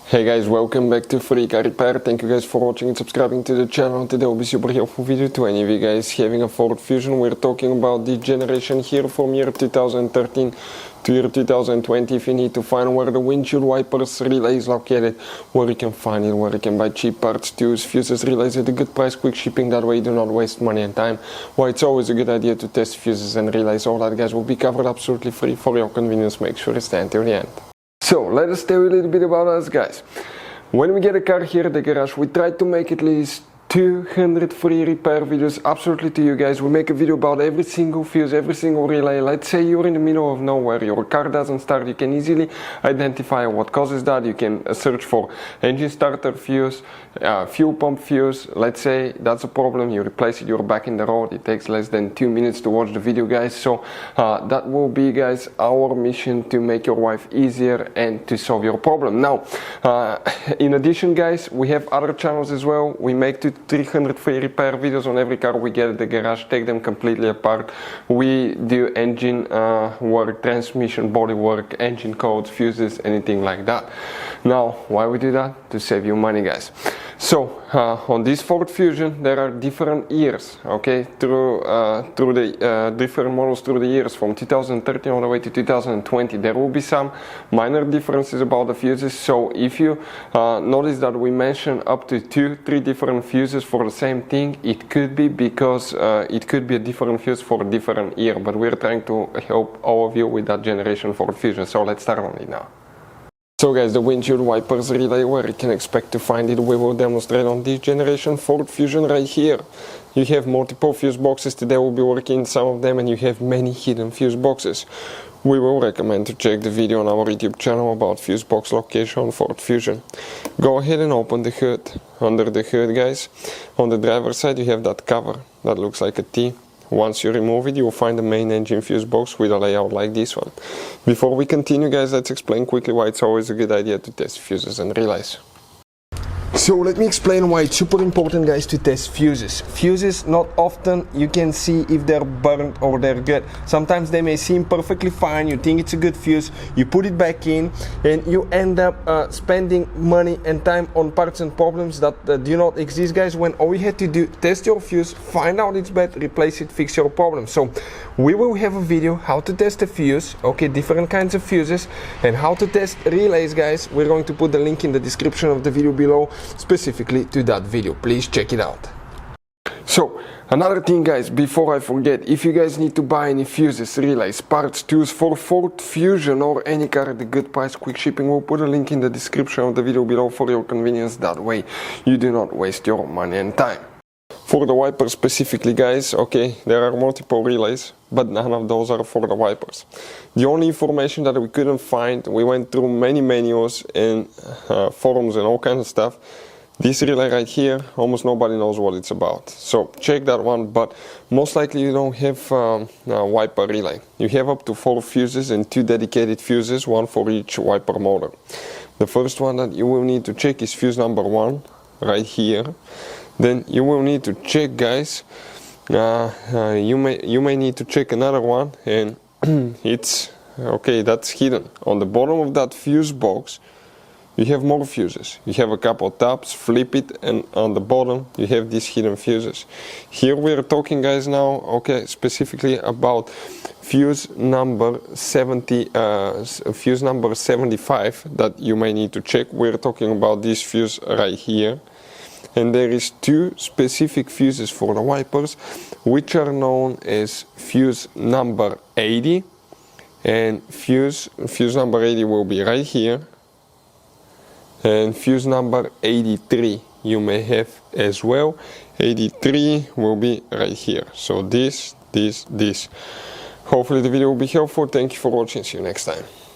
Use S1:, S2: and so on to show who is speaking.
S1: Hey guys, welcome back to Free Car Repair. Thank you guys for watching and subscribing to the channel. Today will be super helpful video to any of you guys having a Ford Fusion. We're talking about the generation here from year 2013 to year 2020. If you need to find where the windshield wipers relay is located, where you can find it, where you can buy cheap parts, tools, fuses, relays at a good price, quick shipping, that way you do not waste money and time. Well, it's always a good idea to test fuses and relays. All that guys will be covered absolutely free for your convenience. Make sure you stay until the end. So let us tell you a little bit about us guys. When we get a car here at the garage, we try to make at least 200 free repair videos absolutely to you guys. We make a video about every single fuse, every single relay. Let's say you're in the middle of nowhere, your car doesn't start, you can easily identify what causes that. You can search for engine starter fuse, fuel pump fuse. Let's say that's a problem, you replace it, you're back in the road. It takes less than 2 minutes to watch the video guys. So that will be guys our mission, to make your life easier and to solve your problem. Now in addition guys, we have other channels as well. We make 300 free repair videos on every car we get at the garage, take them completely apart. We do engine work, transmission, body work, engine codes, fuses, anything like that. Now why we do that? To save you money guys. So on this Ford Fusion there are different years, okay, through the different models through the years from 2013 all the way to 2020. There will be some minor differences about the fuses. So if you notice that we mention up to 2-3 different fuses for the same thing, it could be because it could be a different fuse for a different year, but we're trying to help all of you with that generation Ford Fusion. So let's start on it now. So guys, the windshield wipers relay, where you can expect to find it, we will demonstrate on this generation Ford Fusion right here. You have multiple fuse boxes. Today we'll be working some of them, and you have many hidden fuse boxes. We will recommend to check the video on our YouTube channel about fuse box location on Ford Fusion. Go ahead and open the hood. Under the hood guys, on the driver's side you have that cover that looks like a T. Once you remove it, you will find the main engine fuse box with a layout like this one. Before we continue guys, let's explain quickly why it's always a good idea to test fuses and relays. So let me explain why it's super important guys to test fuses. Fuses, not often you can see if they're burnt or they're good. Sometimes they may seem perfectly fine, you think it's a good fuse, you put it back in and you end up spending money and time on parts and problems that do not exist guys, when all you had to do, test your fuse, find out it's bad, replace it, fix your problem. So we will have a video how to test a fuse, okay, different kinds of fuses, and how to test relays guys. We're going to put the link in the description of the video below specifically to that video. Please check it out. So another thing guys, before I forget, if you guys need to buy any fuses, relays, parts, tools for Ford Fusion or any car at a good price, quick shipping, we'll put a link in the description of the video below for your convenience. That way you do not waste your money and time. For the wipers specifically guys, okay, there are multiple relays, but none of those are for the wipers. The only information that we couldn't find, we went through many manuals and forums and all kinds of stuff. This relay right here, almost nobody knows what it's about. So check that one, but most likely you don't have a wiper relay. You have up to 4 fuses and 2 dedicated fuses, one for each wiper motor. The first one that you will need to check is fuse number 1, right here. Then you will need to check guys, you may need to check another one, and it's okay, that's hidden. On the bottom of that fuse box you have more fuses. You have a couple tabs, flip it, and on the bottom you have these hidden fuses. Here we are talking guys now, okay, specifically about fuse number 70, fuse number 75 that you may need to check. We're talking about this fuse right here. And there is 2 specific fuses for the wipers, which are known as fuse number 80, and fuse number 80 will be right here, and fuse number 83 you may have as well. 83 will be right here. So this. Hopefully the video will be helpful. Thank you for watching. See you next time.